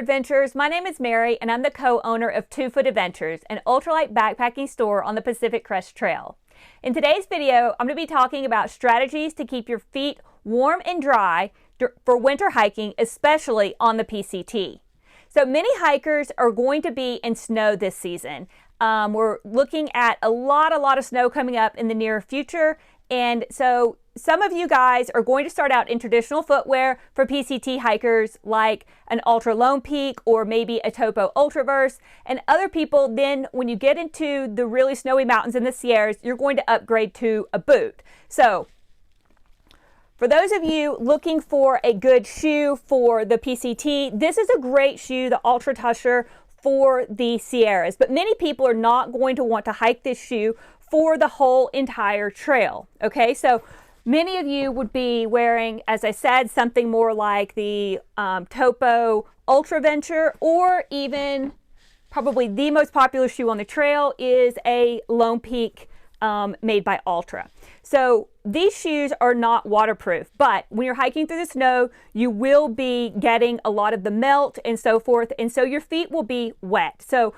Adventures. My name is Mary and I'm the co-owner of 2 Foot Adventures, an ultralight backpacking store on the Pacific Crest Trail. In today's video, I'm going to be talking about strategies to keep your feet warm and dry for winter hiking, especially on the PCT. So many hikers are going to be in snow this season. We're looking at a lot of snow coming up in the near future, and so some of you guys are going to start out in traditional footwear for PCT hikers like an Ultra Lone Peak or maybe a Topo Ultraverse, and other people then when you get into the really snowy mountains in the Sierras, you're going to upgrade to a boot. So for those of you looking for a good shoe for the PCT, this is a great shoe, the Ultra Tusher for the Sierras, but many people are not going to want to hike this shoe for the whole entire trail. Okay, so many of you would be wearing, as I said, something more like the Topo Ultra Venture, or even probably the most popular shoe on the trail is a Lone Peak made by Ultra. So these shoes are not waterproof, but when you're hiking through the snow, you will be getting a lot of the melt and so forth, and so your feet will be wet. So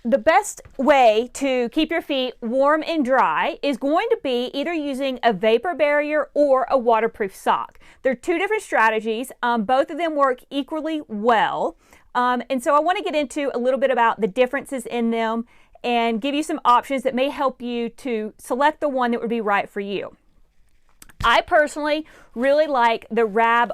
the best way to keep your feet warm and dry is going to be either using a vapor barrier or a waterproof sock. There are 2 different strategies. Both of them work equally well. And so I want to get into a little bit about the differences in them and give you some options that may help you to select the one that would be right for you. I personally really like the Rab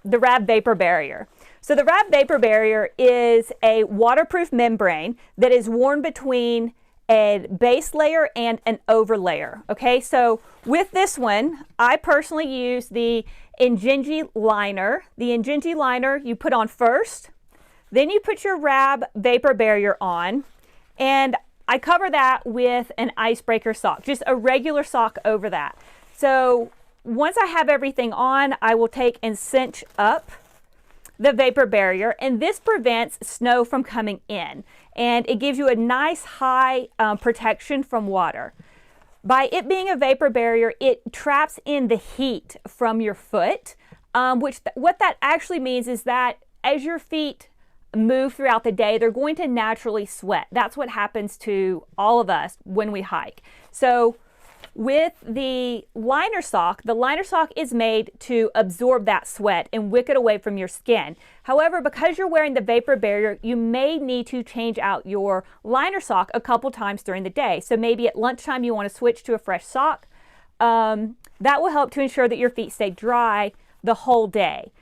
Vapor Barrier. So the Rab Vapor Barrier is a waterproof membrane that is worn between a base layer and an overlayer. Okay, so with this one, I personally use the Injinji liner. The Injinji liner you put on first, then you put your Rab Vapor Barrier on, and I cover that with an icebreaker sock, just a regular sock over that. So once I have everything on, I will take and cinch up the vapor barrier, and this prevents snow from coming in, and it gives you a nice high protection from water. By it being a vapor barrier, it traps in the heat from your foot, what that actually means is that as your feet move throughout the day, they're going to naturally sweat. That's what happens to all of us when we hike. So with the liner sock is made to absorb that sweat and wick it away from your skin. However, because you're wearing the vapor barrier, you may need to change out your liner sock a couple times during the day. So maybe at lunchtime you want to switch to a fresh sock. That will help to ensure that your feet stay dry the whole day.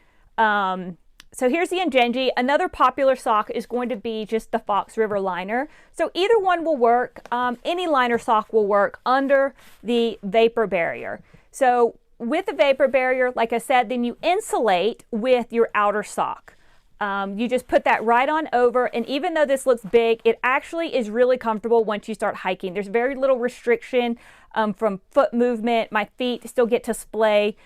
So here's the Injinji. Another popular sock is going to be just the Fox River liner. So either one will work. Any liner sock will work under the vapor barrier. So with the vapor barrier, like I said, then you insulate with your outer sock. You just put that right on over, and even though this looks big, it actually is really comfortable once you start hiking. There's very little restriction from foot movement. My feet still get to splay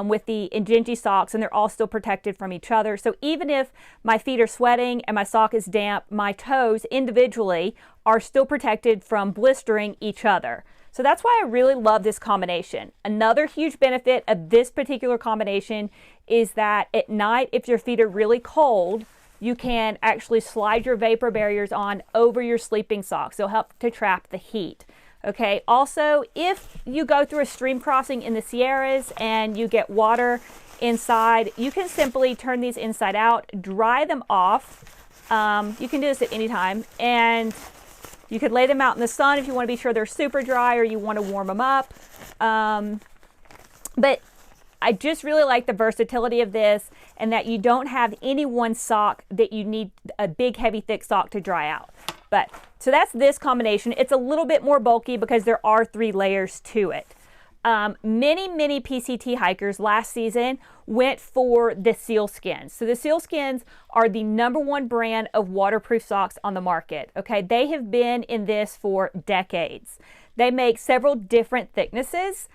with the Injinji socks, and they're all still protected from each other. So even if my feet are sweating and my sock is damp, my toes individually are still protected from blistering each other. So that's why I really love this combination. Another huge benefit of this particular combination is that at night, if your feet are really cold, you can actually slide your vapor barriers on over your sleeping socks. It'll help to trap the heat. Okay, also, if you go through a stream crossing in the Sierras and you get water inside, you can simply turn these inside out, dry them off. You can do this at any time, and you could lay them out in the sun if you want to be sure they're super dry or you want to warm them up. But I just really like the versatility of this, and that you don't have any one sock that you need a big, heavy, thick sock to dry out. But so that's this combination. It's a little bit more bulky because there are 3 layers to it. Many PCT hikers last season went for the sealskins. So the sealskins are the #1 brand of waterproof socks on the market. Okay, they have been in this for decades. They make several different thicknesses.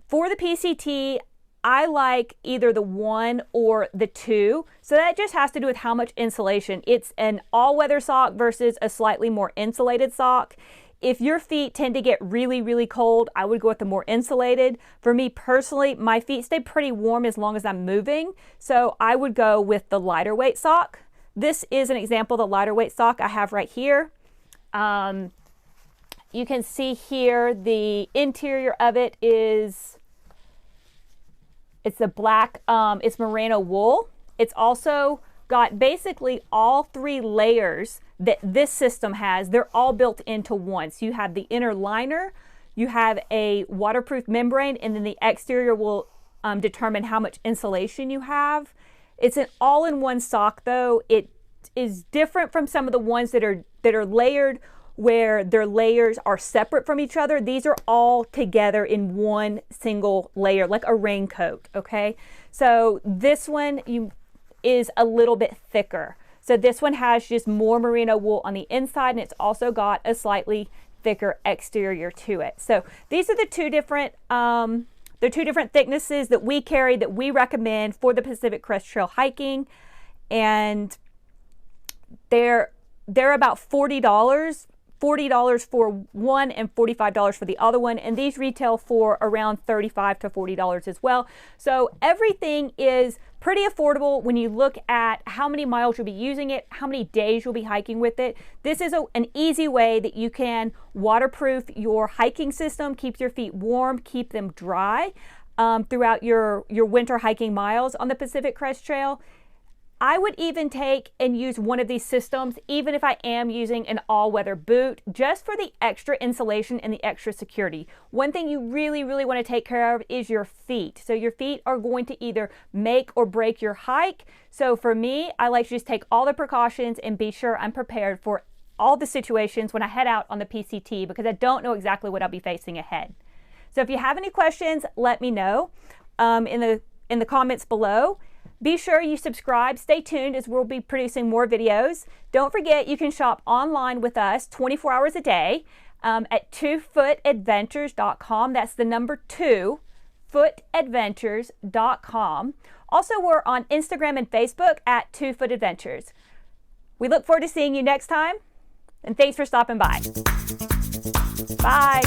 For the PCT, I like either the 1 or the 2. So that just has to do with how much insulation. It's an all-weather sock versus a slightly more insulated sock. If your feet tend to get really, really cold, I would go with the more insulated. For me personally, my feet stay pretty warm as long as I'm moving, so I would go with the lighter weight sock. This is an example of the lighter weight sock I have right here. You can see here the interior of it is, it's a black, it's merino wool. It's also got basically all 3 layers that this system has. They're all built into one. So you have the inner liner, you have a waterproof membrane, and then the exterior will determine how much insulation you have. It's an all-in-one sock though. It is different from some of the ones that are layered, where their layers are separate from each other. These are all together in one single layer, like a raincoat, okay? So this one is a little bit thicker. So this one has just more merino wool on the inside, and it's also got a slightly thicker exterior to it. So these are the two different thicknesses that we carry, that we recommend for the Pacific Crest Trail hiking, and they're about $40 for one and $45 for the other one, and these retail for around $35 to $40 as well. So everything is pretty affordable when you look at how many miles you'll be using it, how many days you'll be hiking with it. This is an easy way that you can waterproof your hiking system, keep your feet warm, keep them dry throughout your winter hiking miles on the Pacific Crest Trail. I would even take and use one of these systems, even if I am using an all-weather boot, just for the extra insulation and the extra security. One thing you really, really want to take care of is your feet. So your feet are going to either make or break your hike. So for me, I like to just take all the precautions and be sure I'm prepared for all the situations when I head out on the PCT, because I don't know exactly what I'll be facing ahead. So if you have any questions, let me know in the comments below. Be sure you subscribe. Stay tuned, as we'll be producing more videos. Don't forget, you can shop online with us 24 hours a day at twofootadventures.com. That's the number 2, footadventures.com. Also, we're on Instagram and Facebook at 2footadventures. We look forward to seeing you next time, and thanks for stopping by. Bye.